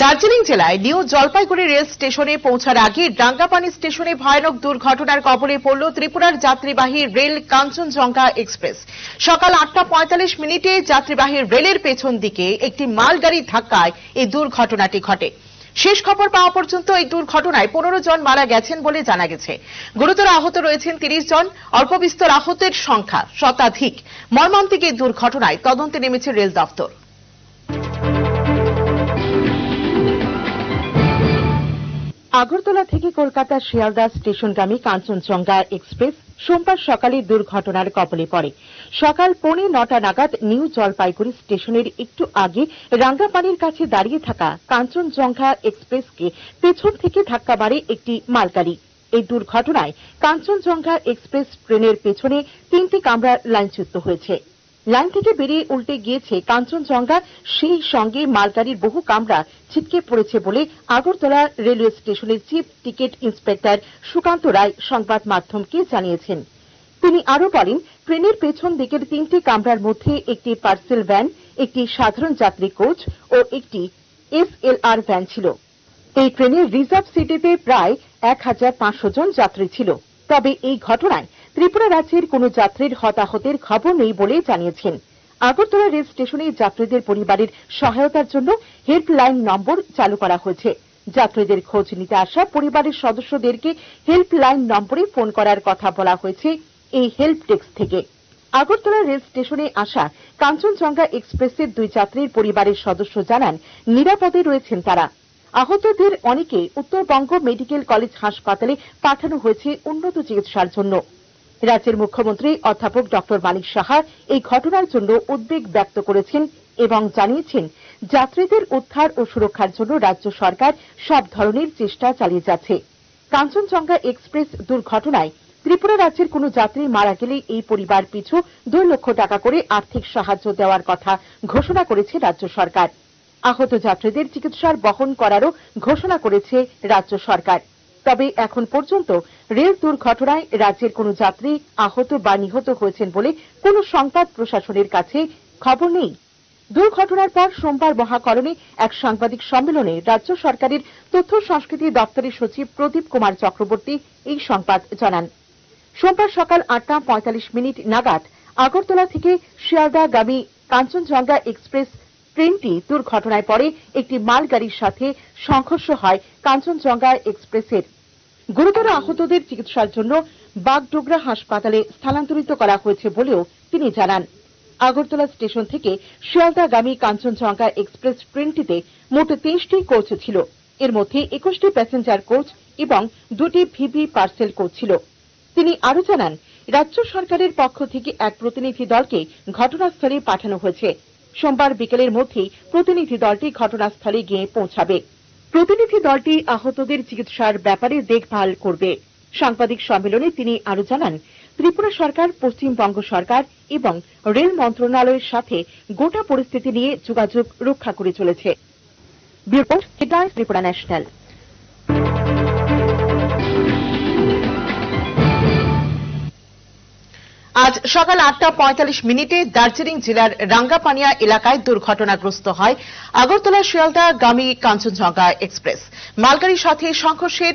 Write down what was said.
দার্জিলিং জেলায় new Jalpaiguri rail স্টেশনে পৌঁছার আগে রাঙ্গাপানি স্টেশনে ভয়ানক দুর্ঘটনার কবলে পড়ল ত্রিপুরার যাত্রীবাহী রেল কাঞ্চনজঙ্ঘা এক্সপ্রেস। সকাল 8:45 যাত্রীবাহী রেলের পেছন দিকে একটি মালগাড়ির ধাক্কায় এই দুর্ঘটনাটি ঘটে। শেষ খবর পাওয়া পর্যন্ত এই দুর্ঘটনায় 15 জন মারা গেছেন বলে জানা গেছে। গুরুতর আহত রয়েছেন 30 জন। অল্প বিস্তর আহতের সংখ্যা শতাধিক। মর্মান্তিক এই দুর্ঘটনায় তদন্তে নেমেছে রেল দপ্তর। আগরতলা থেকে কলকাতা শিয়ালদা স্টেশনগামী কাঞ্চনজঙ্ঘা এক্সপ্রেস সোমবার সকালে দুর্ঘটনার কবলে পড়ে। সকাল 8:45 নাগাদ নিউ জলপাইগুড়ি স্টেশনের একটু আগে রাঙ্গাপানির কাছে দাঁড়িয়ে থাকা কাঞ্চনজঙ্ঘা এক্সপ্রেসকে পেছন থেকে ধাক্কা মারে একটি মালগাড়ি। এই দুর্ঘটনায় কাঞ্চনজঙ্ঘা এক্সপ্রেস ট্রেনের পেছনে 3টি কামরা লাইনচ্যুত হয়েছে। লাইন থেকে বেরিয়ে উল্টে গিয়েছে কাঞ্চনজঙ্ঘা, সেই সঙ্গে মালগাড়ির বহু কামরা ছিটকে পড়েছে বলে আগরতলা রেলওয়ে স্টেশনের চিফ টিকিট ইন্সপেক্টর সুকান্ত রায় সংবাদ মাধ্যমকে জানিয়েছেন। তিনি আরও বলেন, ট্রেনের পেছন দিকের 3টি কামরার মধ্যে একটি পার্সেল ভ্যান, একটি সাধারণ যাত্রী কোচ ও একটি SLR ভ্যান ছিল। এই ট্রেনের রিজার্ভ সিটিতে প্রায় 1500 জন যাত্রী ছিল। তবে এই ঘটনায় ত্রিপুরা রাজ্যের কোন যাত্রীর হতাহতের খবর নেই বলে জানিয়েছেন। আগরতলা রেল স্টেশনে যাত্রীদের পরিবারের সহায়তার জন্য হেল্পলাইন নম্বর চালু করা হয়েছে। যাত্রীদের খোঁজ নিতে আসা পরিবারের সদস্যদেরকে হেল্পলাইন নম্বরে ফোন করার কথা বলা হয়েছে এই হেল্প ডেস্ক থেকে। আগরতলা রেল স্টেশনে আসা কাঞ্চনজঙ্ঘা এক্সপ্রেসের 2 যাত্রীর পরিবারের সদস্য জানান, নিরাপদে রয়েছেন তারা। আহতদের অনেকে উত্তরবঙ্গ মেডিকেল কলেজ হাসপাতালে পাঠানো হয়েছে উন্নত চিকিৎসার জন্য। রাজ্যের মুখ্যমন্ত্রী অধ্যাপক ডক্টর মানিক সাহা এই ঘটনার জন্য উদ্বেগ ব্যক্ত করেছেন এবং জানিয়েছেন, যাত্রীদের উদ্ধার ও সুরক্ষার জন্য রাজ্য সরকার সব ধরনের চেষ্টা চালিয়ে যাচ্ছে। কাঞ্চনজঙ্ঘা এক্সপ্রেস দুর্ঘটনায় ত্রিপুরা রাজ্যের কোন যাত্রী মারা গেলে এই পরিবার পিছু 2 লক্ষ টাকা করে আর্থিক সাহায্য দেওয়ার কথা ঘোষণা করেছে রাজ্য সরকার। আহত যাত্রীদের চিকিৎসার বহন করারও ঘোষণা করেছে রাজ্য সরকার। তবে এখন পর্যন্ত রেল দুর্ঘটনায় রাজ্যের কোন যাত্রী আহত বা নিহত হয়েছেন বলে কোন সংবাদ প্রশাসনের কাছে খবর নেই। দুর্ঘটনার পর সোমবার মহাকরণে এক সাংবাদিক সম্মেলনে রাজ্য সরকারের তথ্য সংস্কৃতি দপ্তরের সচিব প্রদীপ কুমার চক্রবর্তী এই সংবাদ জানান। সোমবার সকাল 8:45 নাগাদ আগরতলা থেকে শিয়ালদাগামী কাঞ্চনজঙ্ঘা এক্সপ্রেস ট্রেনটি দুর্ঘটনায় পড়ে একটি মালগাড়ির সাথে সংঘর্ষ হয় কাঞ্চনজঙ্ঘা এক্সপ্রেসের। গুরুতর আহতদের চিকিৎসার জন্য বাগডোগরা হাসপাতালে স্থানান্তরিত করা হয়েছে বলেও তিনি জানান। আগরতলা স্টেশন থেকে শিয়ালদাগামী কাঞ্চনজঙ্ঘা এক্সপ্রেস ট্রেনটিতে মোট 23টি কোচ ছিল। এর মধ্যে 21টি প্যাসেঞ্জার কোচ এবং 2টি ভিভি পার্সেল কোচ ছিল। তিনি আরও জানান, রাজ্য সরকারের পক্ষ থেকে এক প্রতিনিধি দলকে ঘটনাস্থলে পাঠানো হয়েছে। সোমবার বিকেলের মধ্যেই প্রতিনিধি দলটি ঘটনাস্থলে গিয়ে পৌঁছাবে। প্রতিনিধি দলটি আহতদের চিকিৎসার ব্যাপারে দেখভাল করবে। সাংবাদিক সম্মেলনে তিনি আরও জানান, ত্রিপুরা সরকার, পশ্চিমবঙ্গ সরকার এবং রেল মন্ত্রণালয়ের সাথে গোটা পরিস্থিতি নিয়ে যোগাযোগ রক্ষা করে চলেছে। Bureau headlines, Tripura national. আজ সকাল 8:45 দার্জিলিং জেলার রাঙ্গাপানিয়া এলাকায় দুর্ঘটনাগ্রস্ত হয় আগরতলা শিয়ালদাগামী কাঞ্চনজঙ্ঘা এক্সপ্রেস। মালগাড়ির সাথে সংঘর্ষে